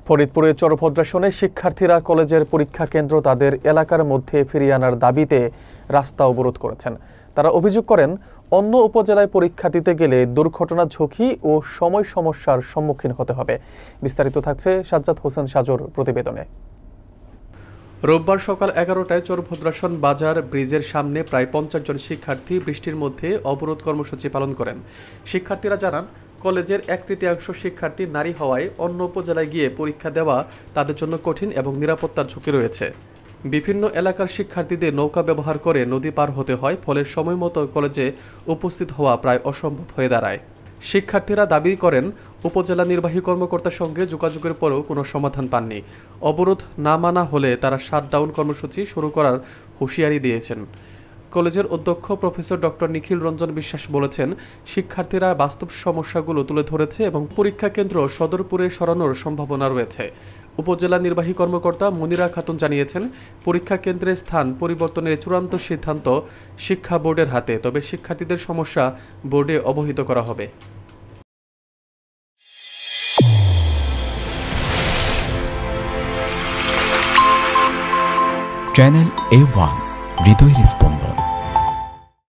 ফরিদপুরের চরভদ্রাসনে শিক্ষার্থীরা কলেজের পরীক্ষা কেন্দ্র তাদের এলাকার মধ্যে ফিরিয়ে আনার দাবিতে রাস্তা অবরোধ করেছেন। তারা অভিযোগ করেন, অন্য উপজেলায় পরীক্ষা দিতে গেলে দুর্ঘটনা ঝুঁকি ও সময় সমস্যার সম্মুখীন হতে হবে। বিস্তারিত থাকছে সাজ্জাদ হোসেন সাজুর প্রতিবেদনে। রোববার সকাল 11টায় চরভদ্রাসন বাজার ব্রিজের সামনে প্রায় 50 জন শিক্ষার্থী বৃষ্টির মধ্যে অবরোধ কর্মসূচি পালন করেন। শিক্ষার্থীরা জানান, কলেজের 1/3 শিক্ষার্থী নারী হওয়ায় অন্য উপজেলায় গিয়ে পরীক্ষা দেওয়া তাদের জন্য কঠিন এবং নিরাপত্তার ঝুঁকি রয়েছে। বিভিন্ন এলাকার শিক্ষার্থীদের নৌকা ব্যবহার করে নদী পার হতে হয়, ফলে সময়মতো কলেজে উপস্থিত হওয়া প্রায় অসম্ভব হয়ে দাঁড়ায়। শিক্ষার্থীরা দাবি করেন, উপজেলা নির্বাহী কর্মকর্তার সঙ্গে যোগাযোগের পরেও কোনো সমাধান পাননি। অবরোধ না মানা হলে তারা শাটডাউন কর্মসূচি শুরু করার হুঁশিয়ারি দিয়েছেন। কলেজের অধ্যক্ষ প্রফেসর ডক্টর নিখিল রঞ্জন বিশ্বাস বলেছেন, শিক্ষার্থীরা বাস্তব সমস্যাগুলো তুলে ধরেছে এবং পরীক্ষা কেন্দ্র সদরপুরে সরানোর সম্ভাবনা রয়েছে। উপজেলা নির্বাহী কর্মকর্তা মনিরা খাতুন জানিয়েছেন, পরীক্ষা কেন্দ্রের স্থান পরিবর্তনের চূড়ান্ত সিদ্ধান্ত শিক্ষা বোর্ডের হাতে, তবে শিক্ষার্থীদের সমস্যা বোর্ডে অবহিত করা হবে। চ্যানেল A1 হৃদয়ের স্পন্দন।